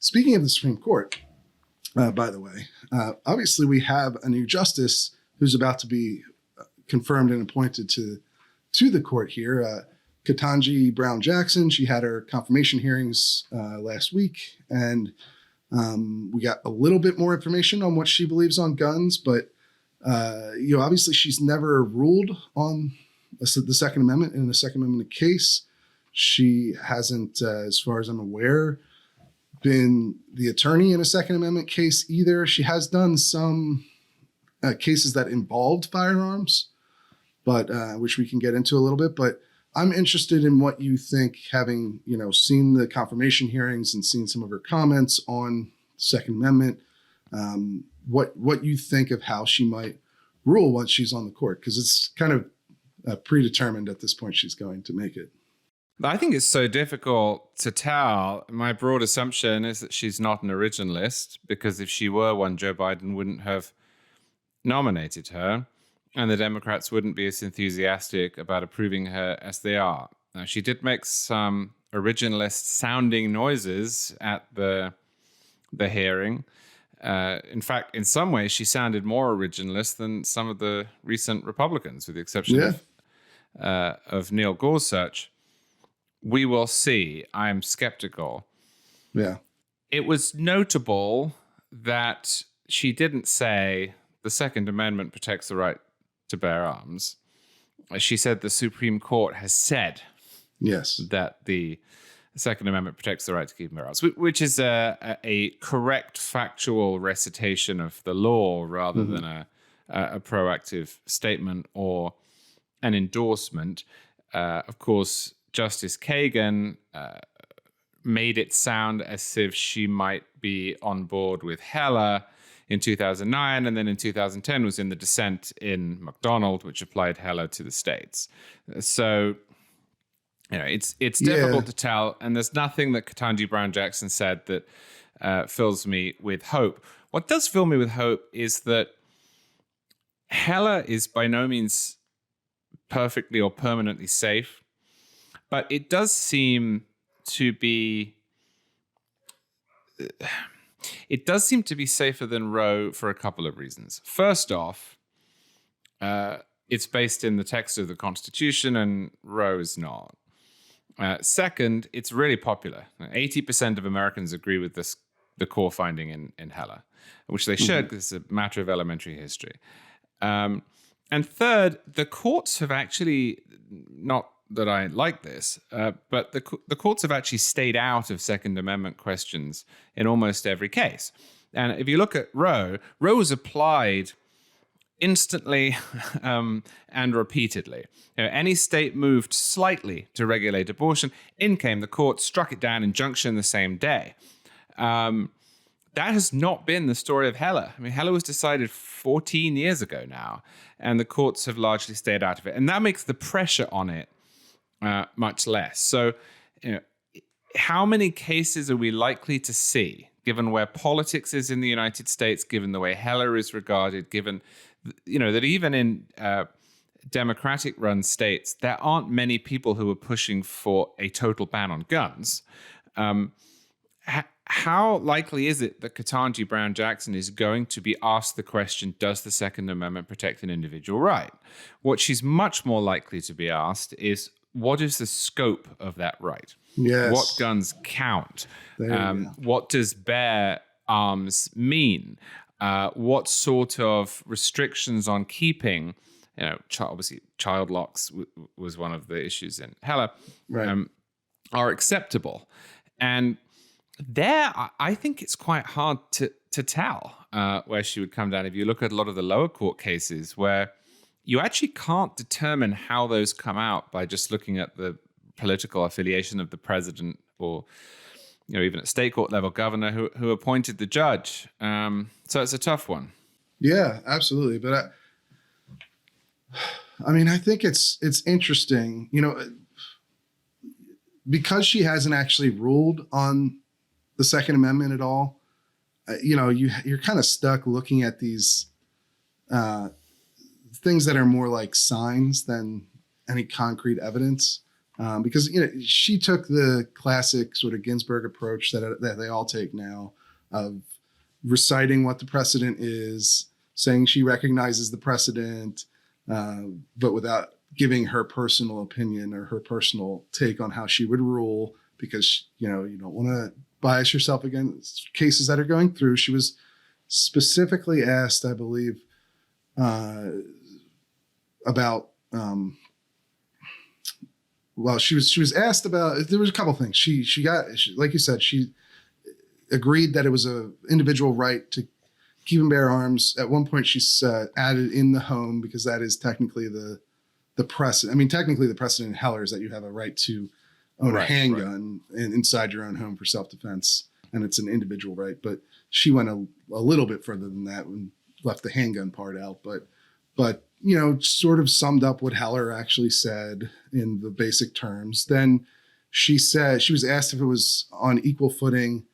Speaking of the Supreme Court, by the way, obviously we have a new justice who's about to be confirmed and appointed to the court here. Ketanji Brown Jackson, she had her confirmation hearings last week, and we got a little bit more information on what she believes on guns, but obviously she's never ruled on the Second Amendment in a Second Amendment case. She hasn't, as far as I'm aware, been the attorney in a Second Amendment case either. She has done some cases that involved firearms, but which we can get into a little bit. But I'm interested in what you think, having seen the confirmation hearings and seen some of her comments on the Second Amendment. What you think of how she might rule once she's on the court, because it's kind of predetermined at this point she's going to make it. I think it's so difficult to tell. My broad assumption is that she's not an originalist, because if she were one, Joe Biden wouldn't have nominated her, and the Democrats wouldn't be as enthusiastic about approving her as they are. Now, she did make some originalist-sounding noises at the hearing. In fact, in some ways, she sounded more originalist than some of the recent Republicans, with the exception of Neil Gorsuch. We will see. I'm skeptical. Yeah. It was notable that she didn't say the Second Amendment protects the right to bear arms. She said the Supreme Court has said that the Second Amendment protects the right to keep and bear arms, which is a correct factual recitation of the law rather than a proactive statement or an endorsement. Of course, Justice Kagan made it sound as if she might be on board with Heller in 2009, and then in 2010 was in the dissent in McDonald, which applied Heller to the states. So, it's difficult to tell, and there's nothing that Ketanji Brown Jackson said that fills me with hope. What does fill me with hope is that Heller is by no means perfectly or permanently safe, but it does seem to be safer than Roe for a couple of reasons. First off, it's based in the text of the Constitution, and Roe is not. Second, it's really popular. 80% of Americans agree with the core finding in Heller, which they should, because it's a matter of elementary history. And third, the courts have actually, not that I like this, but the courts have actually stayed out of Second Amendment questions in almost every case. And if you look at Roe was applied instantly and repeatedly. Any state moved slightly to regulate abortion, in came the court, struck it down, injunction the same day. That has not been the story of Heller. I mean, Heller was decided 14 years ago now, and the courts have largely stayed out of it. And that makes the pressure on it much less. So, how many cases are we likely to see, given where politics is in the United States, given the way Heller is regarded, given, that even in Democratic-run states, there aren't many people who are pushing for a total ban on guns. How likely is it that Ketanji Brown Jackson is going to be asked the question, does the Second Amendment protect an individual right? What she's much more likely to be asked is, what is the scope of that right? Yes. What guns count? What does bear arms mean? What sort of restrictions on keeping, obviously child locks was one of the issues in Heller, are acceptable. And there, I think it's quite hard to tell where she would come down. If you look at a lot of the lower court cases where you actually can't determine how those come out by just looking at the political affiliation of the president or, even at state court level, governor who appointed the judge. So it's a tough one. Yeah, absolutely. But I think it's interesting, because she hasn't actually ruled on the Second Amendment at all. You're kind of stuck looking at these things that are more like signs than any concrete evidence. because she took the classic sort of Ginsburg approach that they all take now of reciting what the precedent is, saying she recognizes the precedent, but without giving her personal opinion or her personal take on how she would rule, because you don't want to bias yourself against cases that are going through. She was specifically asked, I believe, about. Well, she was asked about. There was a couple things. She like you said, she agreed that it was a individual right to keep and bear arms. At one point, she added in the home, because that is technically the precedent. I mean, technically, the precedent in Heller is that you have a right to own a handgun inside your own home for self-defense, and it's an individual right. But she went a little bit further than that and left the handgun part out. But sort of summed up what Heller actually said in the basic terms. Then she said, she was asked if it was on equal footing.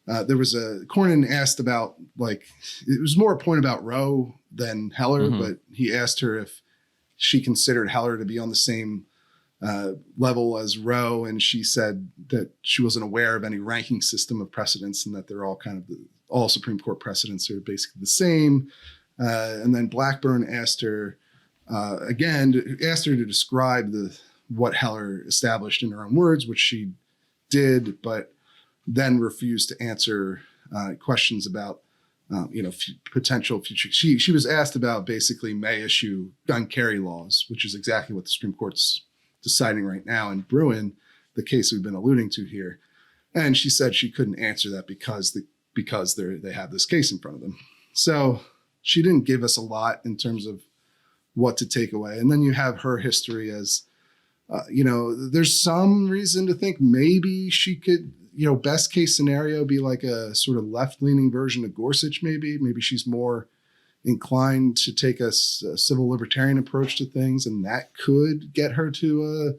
There was Cornyn asked about, it was more a point about Roe than Heller, but he asked her if she considered Heller to be on the same level as Roe, and she said that she wasn't aware of any ranking system of precedents, and that they're all all Supreme Court precedents are basically the same. And then Blackburn asked her to describe what Heller established in her own words, which she did, but then refused to answer questions about potential future. She was asked about basically may issue gun carry laws, which is exactly what the Supreme Court's deciding right now in Bruin, the case we've been alluding to here. And she said she couldn't answer that because they have this case in front of them. So she didn't give us a lot in terms of what to take away. And then you have her history as, there's some reason to think maybe she could, best case scenario be like a sort of left-leaning version of Gorsuch, maybe. Maybe she's more inclined to take a civil libertarian approach to things, and that could get her to,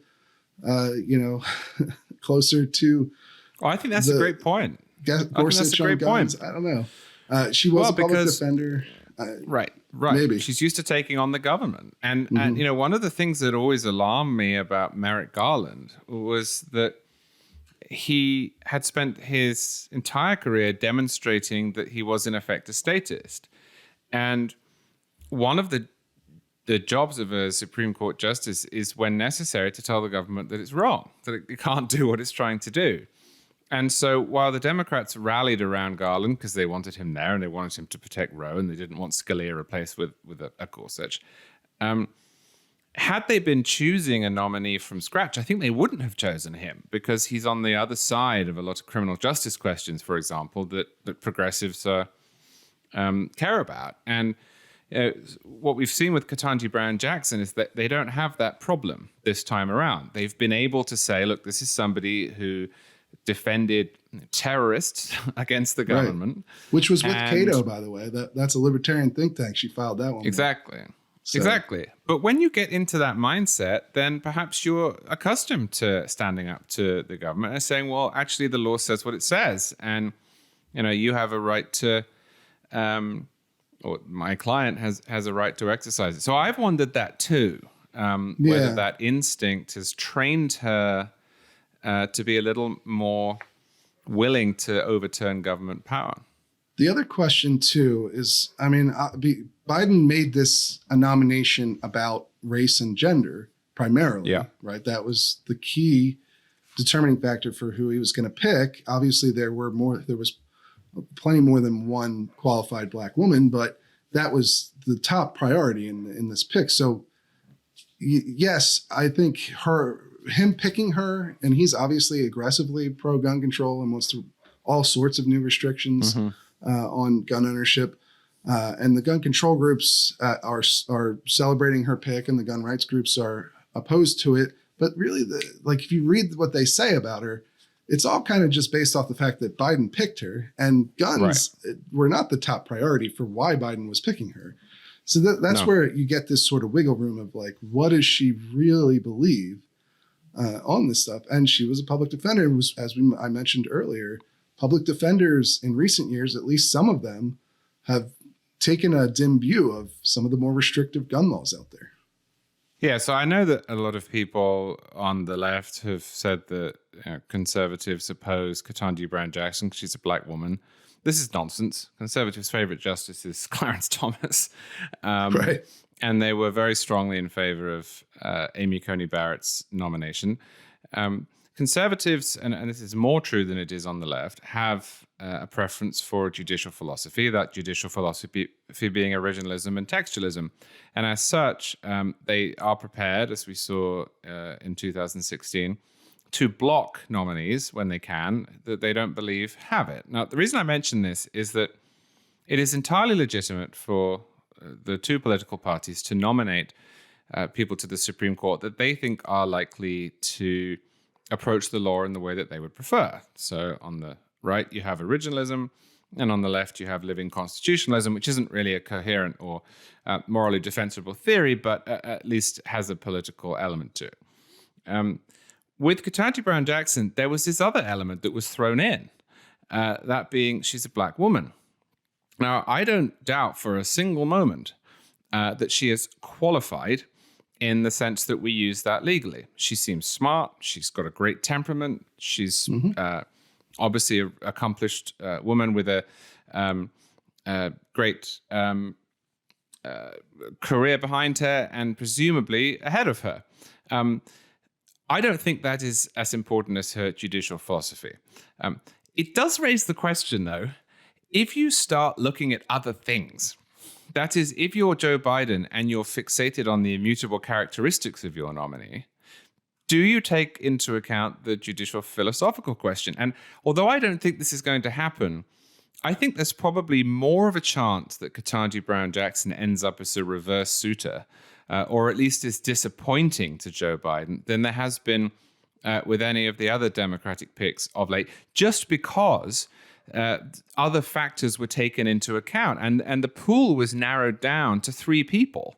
closer to. Well, I think that's a great point. Gorsuch on guns. I don't know. She was a public defender. Right. Maybe she's used to taking on the government, and one of the things that always alarmed me about Merrick Garland was that he had spent his entire career demonstrating that he was in effect a statist, and one of the jobs of a Supreme Court justice is, when necessary, to tell the government that it's wrong, that it can't do what it's trying to do. And so while the Democrats rallied around Garland because they wanted him there and they wanted him to protect Roe and they didn't want Scalia replaced with a Gorsuch, had they been choosing a nominee from scratch, I think they wouldn't have chosen him, because he's on the other side of a lot of criminal justice questions, for example, that progressives care about. And what we've seen with Ketanji Brown Jackson is that they don't have that problem this time around. They've been able to say, look, this is somebody who defended terrorists against the government. Right. Which was with Cato, by the way. That's a libertarian think tank. She filed that one. Exactly. Exactly. But when you get into that mindset, then perhaps you're accustomed to standing up to the government and saying, well, actually, the law says what it says. And, you have a right to, or my client has a right to exercise it. So I've wondered that too, whether that instinct has trained her to be a little more willing to overturn government power. The other question, too, is, Biden made this a nomination about race and gender primarily, right? That was the key determining factor for who he was going to pick. Obviously, there was plenty more than one qualified Black woman, but that was the top priority in this pick. So, yes, I think him picking her, and he's obviously aggressively pro-gun control and wants to all sorts of new restrictions on gun ownership. And the gun control groups are celebrating her pick, and the gun rights groups are opposed to it. But really, if you read what they say about her, it's all kind of just based off the fact that Biden picked her, and guns were not the top priority for why Biden was picking her. So that's where you get this sort of wiggle room of what does she really believe on this stuff? And she was a public defender. I mentioned earlier, public defenders in recent years, at least some of them, have taken a dim view of some of the more restrictive gun laws out there. Yeah, so I know that a lot of people on the left have said that conservatives oppose Ketanji Brown Jackson because she's a black woman. This is nonsense. Conservatives' favorite justice is Clarence Thomas. Right. And they were very strongly in favor of Amy Coney Barrett's nomination. Conservatives, and this is more true than it is on the left, have a preference for judicial philosophy, that judicial philosophy being originalism and textualism. And as such, they are prepared, as we saw in 2016, to block nominees when they can that they don't believe have it. Now, the reason I mention this is that it is entirely legitimate for the two political parties to nominate people to the Supreme Court that they think are likely to approach the law in the way that they would prefer. So on the right, you have originalism, and on the left, you have living constitutionalism, which isn't really a coherent or morally defensible theory, but at least has a political element to it. With Ketanji Brown Jackson, there was this other element that was thrown in, that being she's a black woman. Now, I don't doubt for a single moment that she is qualified in the sense that we use that legally. She seems smart. She's got a great temperament. She's obviously an accomplished woman with a great career behind her and presumably ahead of her. I don't think that is as important as her judicial philosophy. It does raise the question, though, if you start looking at other things, that is, if you're Joe Biden and you're fixated on the immutable characteristics of your nominee, do you take into account the judicial philosophical question? And although I don't think this is going to happen, I think there's probably more of a chance that Ketanji Brown Jackson ends up as a reverse suitor, or at least is disappointing to Joe Biden than there has been with any of the other Democratic picks of late, just because other factors were taken into account. And the pool was narrowed down to three people,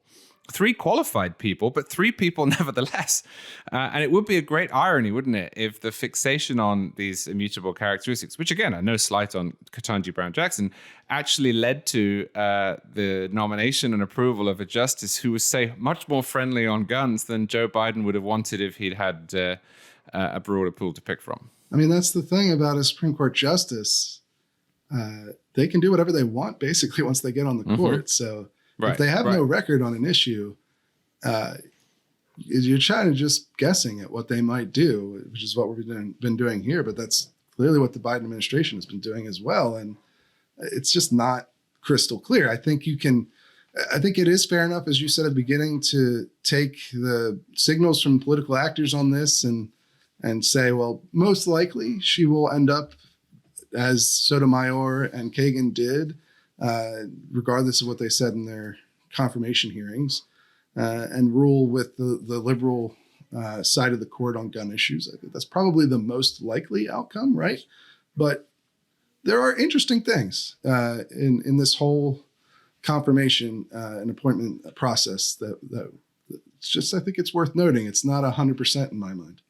three qualified people, but three people nevertheless. And it would be a great irony, wouldn't it, if the fixation on these immutable characteristics, which again, are no slight on Ketanji Brown Jackson, actually led to the nomination and approval of a justice who was, say, much more friendly on guns than Joe Biden would have wanted if he'd had a broader pool to pick from. I mean, that's the thing about a Supreme Court justice. They can do whatever they want, basically, once they get on the court. So if they have no record on an issue, you're trying to just guessing at what they might do, which is what we've been doing here. But that's clearly what the Biden administration has been doing as well. And it's just not crystal clear. I think it is fair enough, as you said at the beginning, to take the signals from political actors on this and say, well, most likely she will end up as Sotomayor and Kagan did, regardless of what they said in their confirmation hearings, and rule with the liberal side of the court on gun issues. I think that's probably the most likely outcome, right? But there are interesting things in this whole confirmation and appointment process that it's just, I think it's worth noting. It's not 100% in my mind.